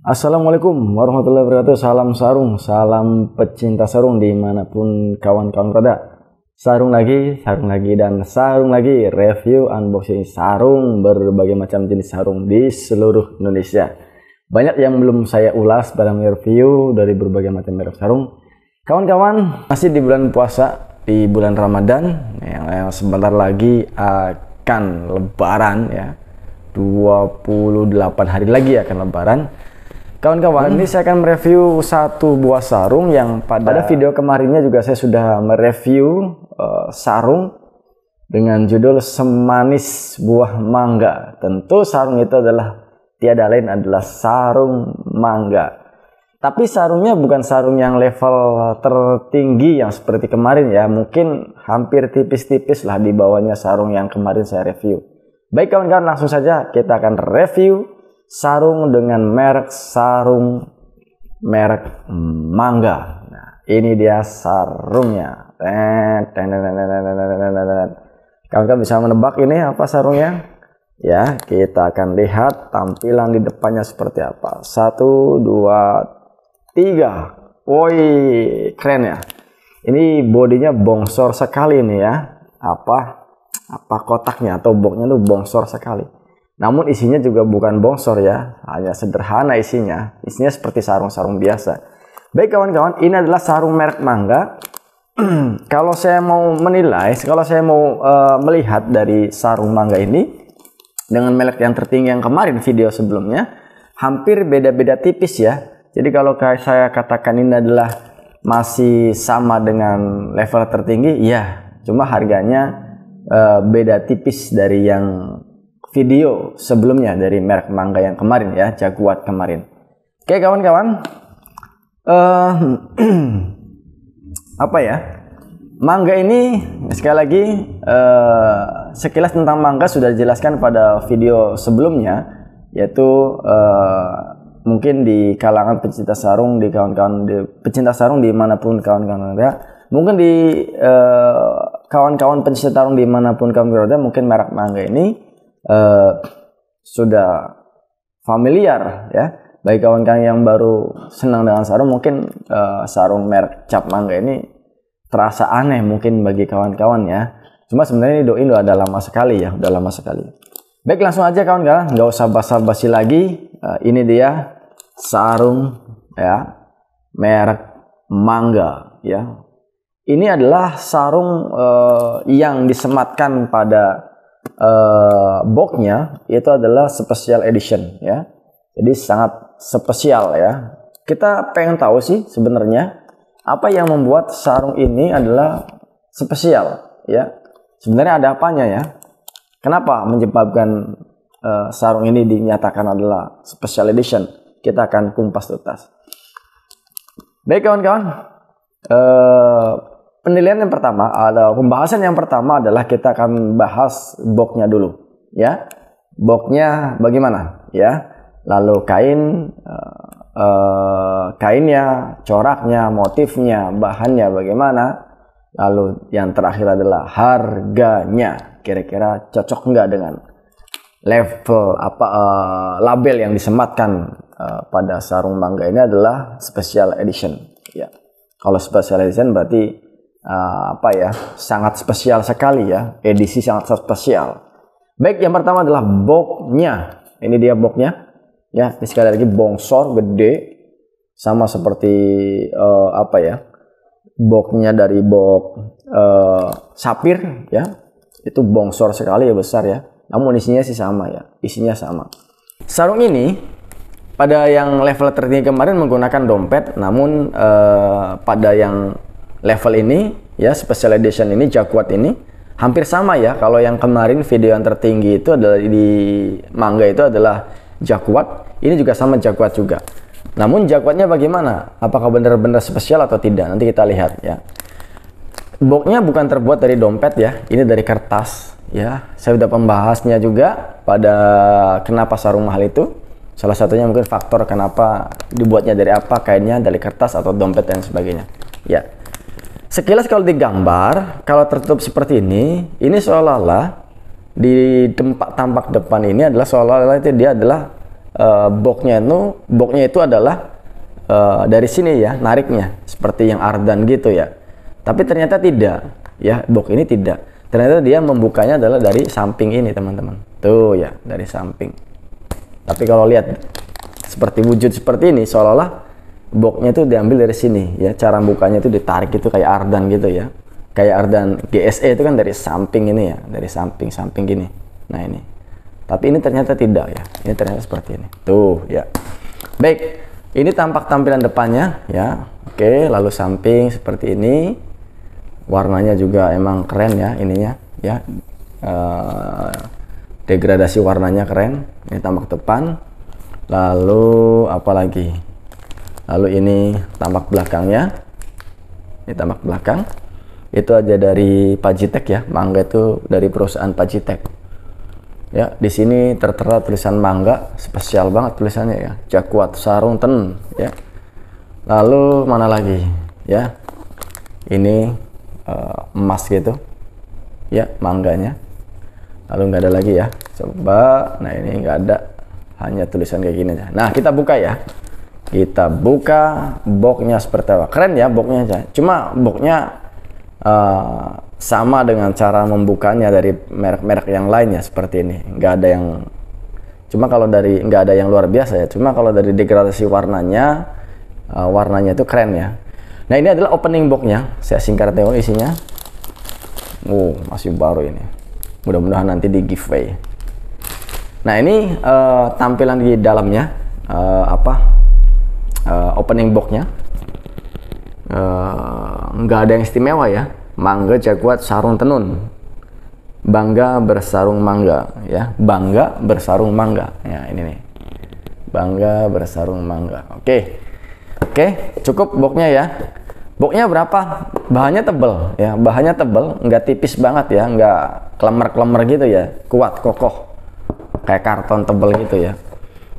Assalamualaikum warahmatullahi wabarakatuh. Salam sarung, salam pecinta sarung dimanapun kawan-kawan berada. Sarung lagi, dan sarung lagi. Review unboxing sarung berbagai macam jenis sarung di seluruh Indonesia. Banyak yang belum saya ulas dalam review dari berbagai macam merek sarung. Kawan-kawan, masih di bulan puasa, di bulan Ramadan yang sebentar lagi akan Lebaran ya. 28 hari lagi akan Lebaran. Kawan-kawan, ini saya akan mereview satu buah sarung yang pada video kemarinnya juga saya sudah mereview sarung dengan judul Semanis Buah Mangga. Tentu sarung itu adalah tiada lain adalah sarung mangga. Tapi sarungnya bukan sarung yang level tertinggi yang seperti kemarin ya. Mungkin hampir tipis-tipis lah di bawahnya sarung yang kemarin saya review. Baik kawan-kawan, langsung saja kita akan review sarung dengan merek Mangga. Nah, ini dia sarungnya. Kawan-kawan bisa menebak ini apa sarungnya? Ya, kita akan lihat tampilan di depannya seperti apa. 1, 2, 3. Woi, keren ya. Ini bodinya bongsor sekali nih ya. Apa kotaknya atau boxnya tuh bongsor sekali. Namun isinya juga bukan bongsor ya, hanya sederhana isinya. Isinya seperti sarung-sarung biasa. Baik kawan-kawan, ini adalah sarung merek Mangga. Kalau saya mau menilai, kalau saya mau melihat dari sarung Mangga ini dengan merek yang tertinggi yang kemarin video sebelumnya, hampir beda-beda tipis ya. Jadi kalau saya katakan ini adalah masih sama dengan level tertinggi, ya, cuma harganya beda tipis dari yang video sebelumnya dari merek Mangga yang kemarin ya, Jaguar kemarin. Oke kawan-kawan, apa ya, Mangga ini sekali lagi sekilas tentang Mangga sudah dijelaskan pada video sebelumnya, yaitu mungkin di kalangan pecinta sarung, di kawan-kawan pecinta sarung dimanapun kawan-kawan berada, mungkin di kawan-kawan pecinta sarung dimanapun kawan berada, mungkin merek Mangga ini sudah familiar ya. Bagi kawan-kawan yang baru senang dengan sarung, mungkin sarung merek Cap Mangga ini terasa aneh mungkin bagi kawan-kawan ya. Cuma sebenarnya ini udah lama sekali ya, udah lama sekali. Baik, langsung aja kawan-kawan, nggak usah basa-basi lagi. Ini dia sarung ya merek Mangga ya. Ini adalah sarung yang disematkan pada boxnya itu adalah special edition ya, jadi sangat spesial ya. Kita pengen tahu sih sebenarnya apa yang membuat sarung ini adalah spesial ya. Sebenarnya ada apanya ya, kenapa menyebabkan sarung ini dinyatakan adalah special edition? Kita akan kumpas tuntas. Baik kawan-kawan, penilaian yang pertama, pembahasan yang pertama adalah kita akan bahas boxnya dulu ya. Boxnya bagaimana ya, lalu kainnya, coraknya, motifnya, bahannya bagaimana, lalu yang terakhir adalah harganya, kira-kira cocok nggak dengan level label yang disematkan pada sarung Mangga ini adalah special edition ya. Kalau special edition berarti sangat spesial sekali ya, edisi sangat spesial. Baik, yang pertama adalah boxnya. Ini dia boxnya ya, ini sekali lagi bongsor gede, sama seperti boxnya dari box sapir ya, itu bongsor sekali ya, besar ya. Namun isinya sih sama ya, isinya sama. Sarung ini pada yang level tertinggi kemarin menggunakan dompet, namun pada yang level ini ya, special edition ini, Jaguar ini hampir sama ya. Kalau yang kemarin video yang tertinggi itu adalah di Mangga itu adalah Jaguar, ini juga sama Jaguar juga. Namun Jaguarnya bagaimana? Apakah benar-benar spesial atau tidak? Nanti kita lihat ya. Boxnya bukan terbuat dari dompet ya, ini dari kertas ya. Saya sudah membahasnya juga pada kenapa sarung mahal itu. Salah satunya mungkin faktor kenapa dibuatnya dari apa, kainnya dari kertas atau dompet dan sebagainya ya. Sekilas kalau digambar, kalau tertutup seperti ini seolah-olah di tempat tampak depan ini adalah seolah-olah itu dia adalah boxnya itu adalah dari sini ya, nariknya seperti yang Ardan gitu ya. Tapi ternyata tidak, ya, box ini tidak. Ternyata dia membukanya adalah dari samping ini, teman-teman. Tuh ya, dari samping. Tapi kalau lihat seperti wujud seperti ini, seolah-olah boxnya itu diambil dari sini ya. Cara bukanya itu ditarik itu kayak Ardan gitu ya. Kayak Ardan GSE itu kan dari samping ini ya, dari samping gini. Nah ini. Tapi ini ternyata tidak ya. Ini ternyata seperti ini. Tuh ya. Baik. Ini tampak tampilan depannya ya. Oke, lalu samping seperti ini. Warnanya juga emang keren ya ininya ya. Degradasi warnanya keren. Ini tampak depan. Lalu apa lagi? Lalu ini tampak belakangnya. Ini tampak belakang. Itu aja dari Pajitek ya. Mangga itu dari perusahaan Pajitek. Ya, di sini tertera tulisan Mangga, spesial banget tulisannya ya. Jaquat sarung tenun ya. Lalu mana lagi? Ya. Ini emas gitu. Ya, mangganya. Lalu nggak ada lagi ya. Coba, nah ini nggak ada. Hanya tulisan kayak gini aja. Nah, kita buka ya. Kita buka boxnya seperti apa. Keren ya boxnya aja. Cuma boxnya sama dengan cara membukanya dari merek-merek yang lainnya seperti ini. Nggak ada yang, cuma kalau dari nggak ada yang luar biasa ya. Cuma kalau dari degradasi warnanya, warnanya itu keren ya. Nah ini adalah opening boxnya. Saya singkat tengok isinya. Masih baru ini. Mudah-mudahan nanti di giveaway. Nah ini tampilan di dalamnya, opening boxnya. Nggak ada yang istimewa ya. Mangga Jaquat sarung tenun, bangga bersarung mangga ya, bangga bersarung mangga ya, ini nih, bangga bersarung mangga. Oke, cukup boxnya ya. Boxnya berapa? Bahannya tebel ya, bahannya tebel, nggak tipis banget ya, nggak klemer-klemer gitu ya, kuat kokoh kayak karton tebel gitu ya.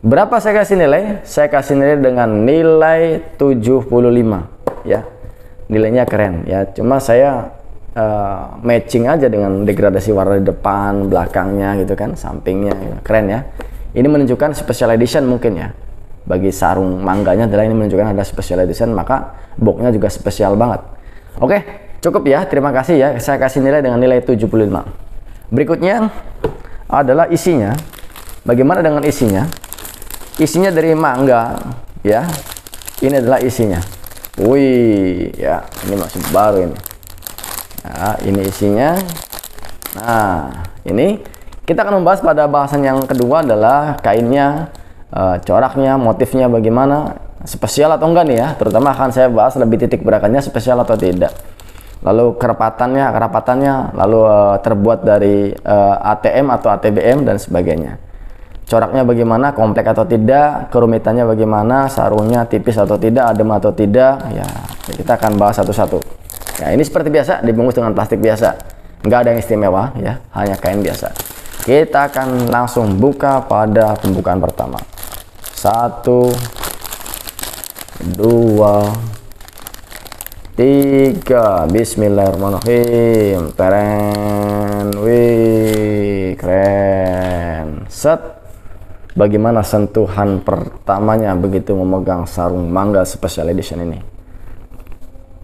Berapa saya kasih nilai? Saya kasih nilai dengan nilai 75 ya. Nilainya keren ya, cuma saya matching aja dengan degradasi warna di depan, belakangnya gitu kan, sampingnya gitu. Keren ya. Ini menunjukkan special edition mungkin ya. Bagi sarung mangganya adalah ini menunjukkan ada special edition, maka boxnya juga spesial banget. Oke, cukup ya. Terima kasih ya. Saya kasih nilai dengan nilai 75. Berikutnya adalah isinya. Bagaimana dengan isinya? Isinya dari mangga ya. Ini adalah isinya. Wih, ya, ini masih baru ini. Nah, ini isinya. Nah, ini kita akan membahas pada bahasan yang kedua adalah kainnya, coraknya, motifnya bagaimana, spesial atau enggak nih ya. Terutama akan saya bahas lebih titik beratnya spesial atau tidak. Lalu kerapatannya, lalu terbuat dari ATM atau ATBM dan sebagainya. Coraknya bagaimana, kompleks atau tidak, kerumitannya bagaimana, sarungnya tipis atau tidak, adem atau tidak, ya kita akan bahas satu-satu. Ya ini seperti biasa, dibungkus dengan plastik biasa, nggak ada yang istimewa ya, hanya kain biasa. Kita akan langsung buka pada pembukaan pertama. 1, 2, 3, Bismillahirrahmanirrahim. Keren, wih, keren, set. Bagaimana sentuhan pertamanya begitu memegang sarung mangga special edition ini?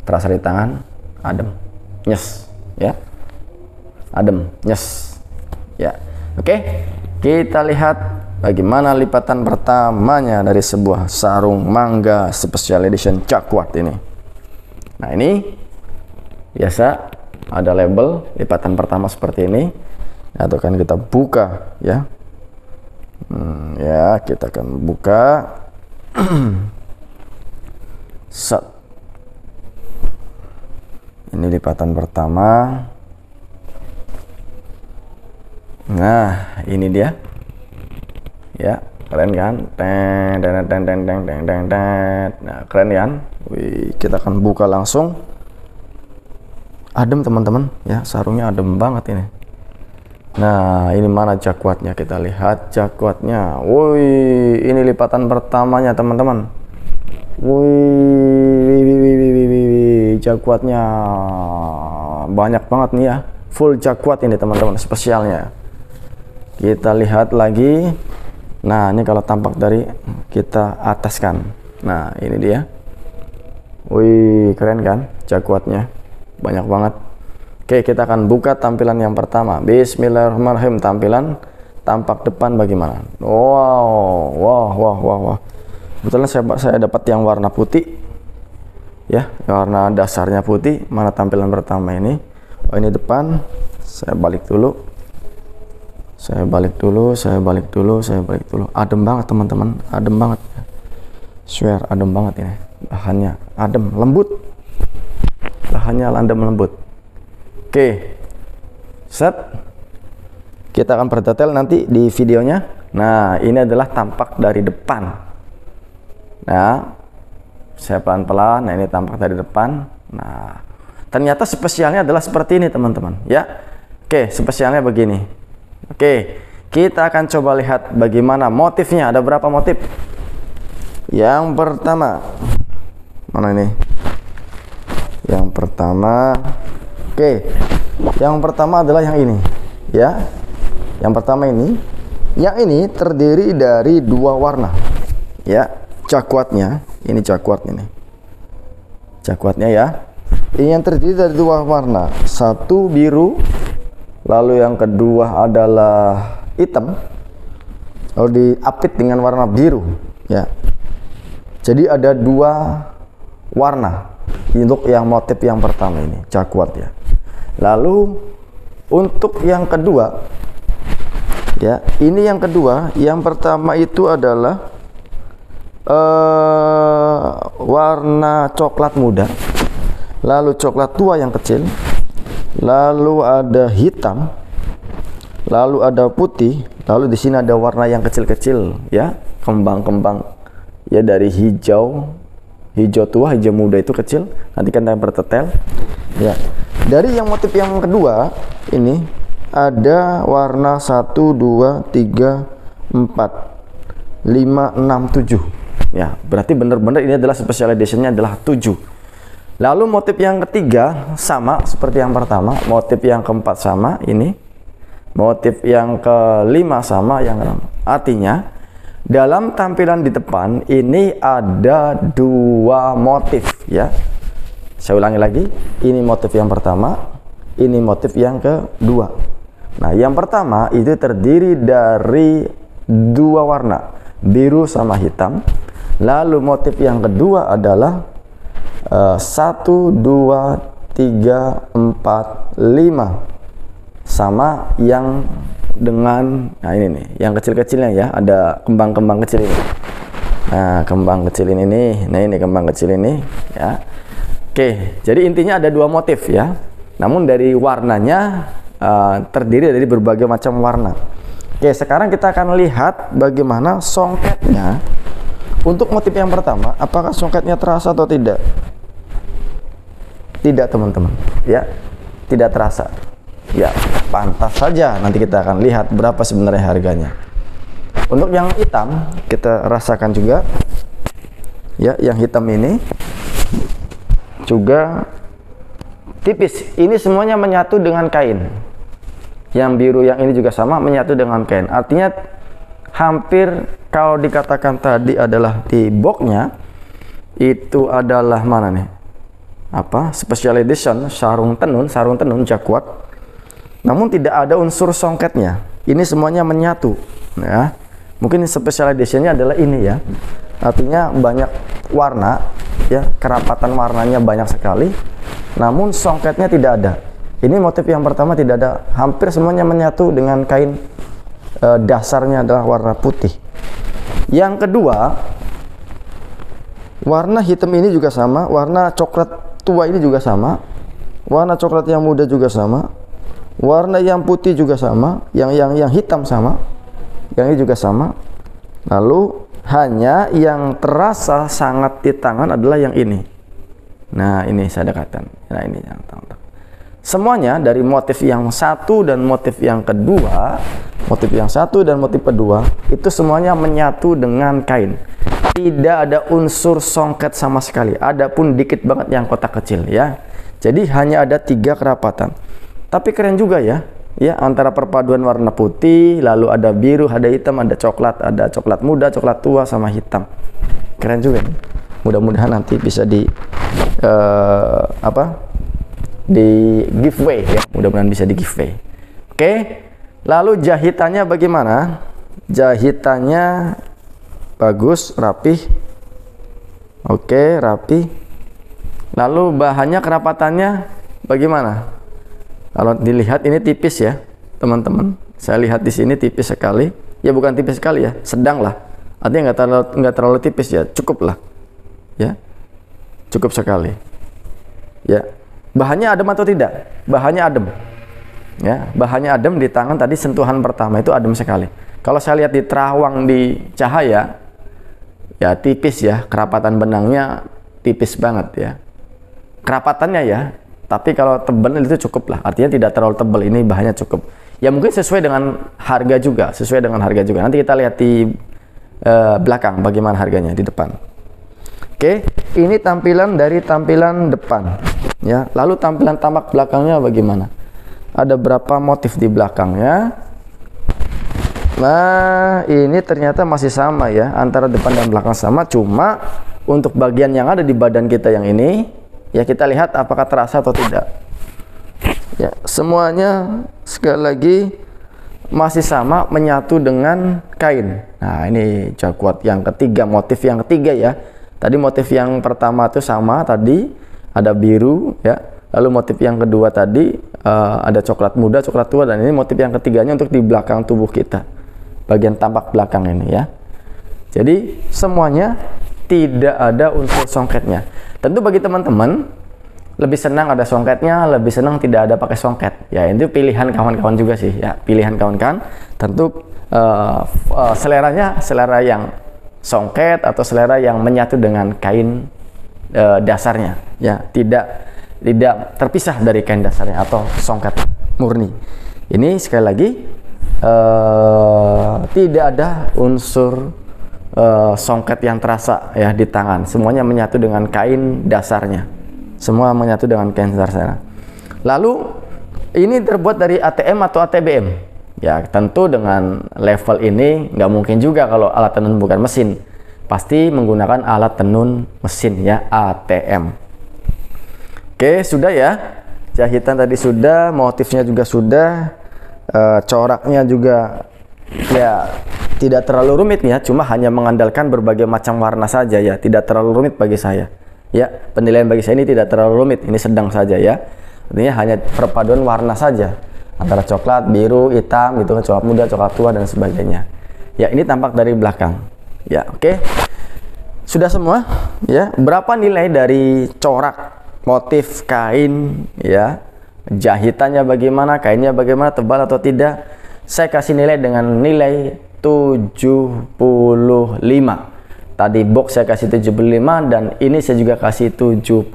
Terasa di tangan, adem, nyes, ya, adem, nyes, ya. Oke, kita lihat bagaimana lipatan pertamanya dari sebuah sarung mangga special edition Jaquat ini. Nah ini biasa ada label lipatan pertama seperti ini, atau kan kita buka ya. Ya, kita akan buka. Set. Ini lipatan pertama. Nah, ini dia. Ya, keren kan? Nah, keren kan? Wih, kita akan buka langsung. Adem teman-teman, ya, sarungnya adem banget ini. Nah, ini mana Jaquatnya? Kita lihat Jaquatnya. Woi, ini lipatan pertamanya teman-teman. Woi, Jaquatnya banyak banget nih ya. Full Jaquat ini teman-teman, spesialnya. Kita lihat lagi. Nah, ini kalau tampak dari kita ataskan. Nah, ini dia. Wih, keren kan jaguatnya, banyak banget. Oke, kita akan buka tampilan yang pertama. Bismillahirrahmanirrahim. Tampilan tampak depan bagaimana? Wow. Kebetulan saya dapat yang warna putih ya, warna dasarnya putih. Mana tampilan pertama ini? Oh, ini depan. Saya balik dulu. Adem banget teman-teman, adem banget. Swear, adem banget ini. Bahannya adem, lembut. Bahannya lembut. Oke. Set. Kita akan berdetail nanti di videonya. Nah, ini adalah tampak dari depan. Nah, saya pelan-pelan. Nah, ini tampak dari depan. Nah, ternyata spesialnya adalah seperti ini teman-teman ya. Oke, spesialnya begini. Oke, kita akan coba lihat bagaimana motifnya. Ada berapa motif? Yang pertama, mana ini? Yang pertama, oke, yang pertama adalah yang ini ya. Yang pertama ini, yang ini terdiri dari dua warna ya. Jaguatnya, ini jaguat ini. Jaguatnya ya. Ini yang terdiri dari dua warna, satu biru, lalu yang kedua adalah hitam, lalu diapit dengan warna biru ya. Jadi ada dua warna untuk yang motif yang pertama ini, jaguat ya. Lalu untuk yang kedua ya, ini yang kedua. Yang pertama itu adalah warna coklat muda, lalu coklat tua yang kecil, lalu ada hitam, lalu ada putih, lalu di sini ada warna yang kecil-kecil ya, kembang-kembang ya, dari hijau tua, hijau muda itu kecil. Nanti kan saya bertetel ya. Dari yang motif yang kedua ini ada warna 1 2 3 4 5 6 7 ya, berarti benar-benar ini adalah special editionnya adalah 7. Lalu motif yang ketiga sama seperti yang pertama, motif yang keempat sama ini, motif yang kelima sama yang keenam. Artinya dalam tampilan di depan ini ada dua motif ya. Saya ulangi lagi, ini motif yang pertama, ini motif yang kedua. Nah, yang pertama itu terdiri dari dua warna, biru sama hitam. Lalu motif yang kedua adalah 1 2 3 4 5 sama yang dengan, nah ini nih yang kecil-kecilnya ya, ada kembang-kembang kecil ini. Nah, kembang kecil ini nih, nah ini kembang kecil ini ya. Oke, jadi intinya ada dua motif ya, namun dari warnanya terdiri dari berbagai macam warna. Oke, sekarang kita akan lihat bagaimana songketnya. Untuk motif yang pertama, apakah songketnya terasa atau tidak? Tidak teman-teman ya, tidak terasa ya, pantas saja. Nanti kita akan lihat berapa sebenarnya harganya. Untuk yang hitam kita rasakan juga ya, yang hitam ini juga tipis. Ini semuanya menyatu dengan kain. Yang biru yang ini juga sama, menyatu dengan kain. Artinya hampir, kalau dikatakan tadi adalah di boxnya itu adalah mana nih, apa, special edition sarung tenun jaguat, namun tidak ada unsur songketnya. Ini semuanya menyatu ya. Mungkin special editionnya adalah ini ya, artinya banyak warna ya, kerapatan warnanya banyak sekali, namun songketnya tidak ada. Ini motif yang pertama tidak ada, hampir semuanya menyatu dengan kain. Dasarnya adalah warna putih. Yang kedua, warna hitam ini juga sama, warna coklat tua ini juga sama, warna coklat yang muda juga sama, warna yang putih juga sama, yang hitam sama, yang ini juga sama. Lalu hanya yang terasa sangat di tangan adalah yang ini. Nah, ini saya dekatkan. Nah, ini yang tampak. Semuanya dari motif yang satu dan motif yang kedua, itu semuanya menyatu dengan kain. Tidak ada unsur songket sama sekali. Adapun dikit banget yang kotak kecil ya. Jadi hanya ada 3 kerapatan. Tapi keren juga ya. ya, antara perpaduan warna putih, lalu ada biru, ada hitam, ada coklat muda, coklat tua, sama hitam. Keren juga nih. Mudah-mudahan nanti bisa di di giveaway ya. Mudah-mudahan bisa di giveaway. Oke. Lalu jahitannya bagaimana? Jahitannya bagus, rapih. Oke, rapi. Lalu bahannya, kerapatannya bagaimana? Kalau dilihat ini tipis ya, teman-teman. Saya lihat di sini tipis sekali. Ya bukan tipis sekali ya, sedang lah. Artinya nggak terlalu tipis ya, cukup lah. Ya, cukup sekali. Ya, bahannya adem atau tidak? Bahannya adem. Ya, bahannya adem di tangan tadi, sentuhan pertama itu adem sekali. Kalau saya lihat di terawang di cahaya, ya tipis ya, kerapatan benangnya tipis banget ya. Kerapatannya ya, tapi kalau tebal itu cukup lah. Artinya tidak terlalu tebal, ini bahannya cukup. Ya mungkin sesuai dengan harga juga, Nanti kita lihat di belakang bagaimana harganya di depan. Oke, ini tampilan dari tampilan depan ya. Lalu tampilan tampak belakangnya bagaimana? Ada berapa motif di belakangnya? Nah, ini ternyata masih sama ya, antara depan dan belakang sama, cuma untuk bagian yang ada di badan kita yang ini ya, kita lihat apakah terasa atau tidak. Ya, semuanya sekali lagi masih sama, menyatu dengan kain. Nah, ini jaguat yang ketiga, motif yang ketiga ya. Tadi motif yang pertama itu sama, tadi ada biru ya. Lalu motif yang kedua tadi ada coklat muda, coklat tua, dan ini motif yang ketiganya untuk di belakang tubuh kita, bagian tampak belakang ini ya. Jadi semuanya tidak ada unsur songketnya. Tentu bagi teman-teman lebih senang ada songketnya, lebih senang tidak ada pakai songket. Ya, itu pilihan kawan-kawan juga sih ya, pilihan kawan-kawan. Tentu seleranya selera yang songket atau selera yang menyatu dengan kain dasarnya ya, tidak terpisah dari kain dasarnya atau songket murni. Ini sekali lagi tidak ada unsur songket yang terasa ya di tangan, semuanya menyatu dengan kain dasarnya, semua menyatu dengan kain dasarnya. Lalu ini terbuat dari ATM atau ATBM. Ya, tentu dengan level ini nggak mungkin juga kalau alat tenun bukan mesin. Pasti menggunakan alat tenun mesin ya, ATM. Oke, sudah ya. Jahitan tadi sudah, motifnya juga sudah, coraknya juga ya tidak terlalu rumit ya, cuma hanya mengandalkan berbagai macam warna saja ya, tidak terlalu rumit bagi saya. Ya, penilaian bagi saya ini tidak terlalu rumit, ini sedang saja ya. Artinya hanya perpaduan warna saja. Antara coklat, biru, hitam, gitu kan, coklat muda, coklat tua, dan sebagainya. Ya, ini tampak dari belakang. Ya, oke. Sudah semua, ya. Berapa nilai dari corak, motif, kain, ya. Jahitannya bagaimana, kainnya bagaimana, tebal atau tidak. Saya kasih nilai dengan nilai 75. Tadi box saya kasih 75 dan ini saya juga kasih 75.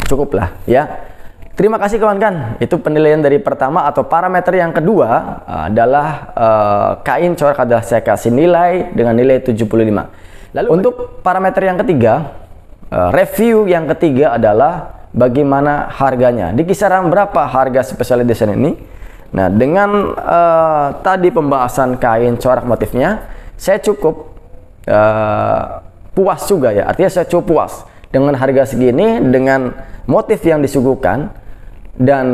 Cukuplah, ya. Terima kasih kawan-kawan. Itu penilaian dari pertama atau parameter yang kedua adalah kain corak adalah saya kasih nilai dengan nilai 75. Lalu untuk parameter yang ketiga, review yang ketiga adalah bagaimana harganya. Di kisaran berapa harga special edition ini? Nah, dengan tadi pembahasan kain corak motifnya, saya cukup puas juga ya. Artinya saya cukup puas dengan harga segini, dengan motif yang disuguhkan dan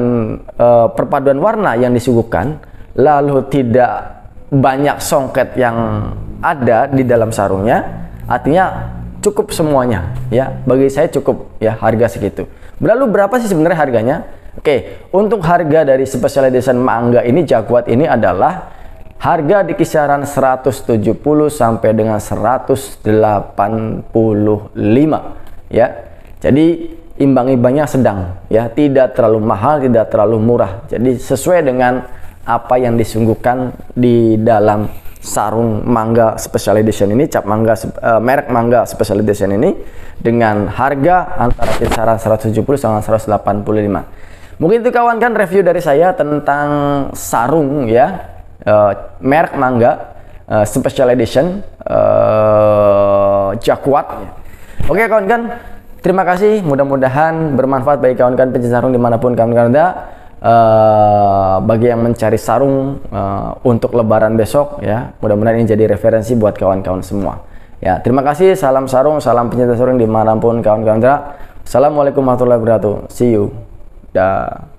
perpaduan warna yang disuguhkan, lalu tidak banyak songket yang ada di dalam sarungnya. Artinya cukup semuanya ya, bagi saya cukup ya harga segitu. Lalu berapa sih sebenarnya harganya? Oke, untuk harga dari special edition mangga ini, jaguat ini adalah harga di kisaran 170 sampai dengan 185 ya. Jadi imbang-imbangnya sedang ya, tidak terlalu mahal, tidak terlalu murah. Jadi sesuai dengan apa yang disungguhkan di dalam sarung mangga special edition ini, cap mangga merek mangga special edition ini, dengan harga antara kisaran 170 sampai 185. Mungkin itu kawan kan review dari saya tentang sarung ya, merek mangga special edition jaguat. Oke kawan kan, terima kasih, mudah-mudahan bermanfaat bagi kawan-kawan pencinta sarung dimanapun kawan-kawan ada. bagi yang mencari sarung untuk lebaran besok ya. Mudah-mudahan ini jadi referensi buat kawan-kawan semua. Ya, terima kasih, salam sarung, salam pencinta sarung dimanapun kawan-kawan berada. Assalamualaikum warahmatullahi wabarakatuh. See you. Dah.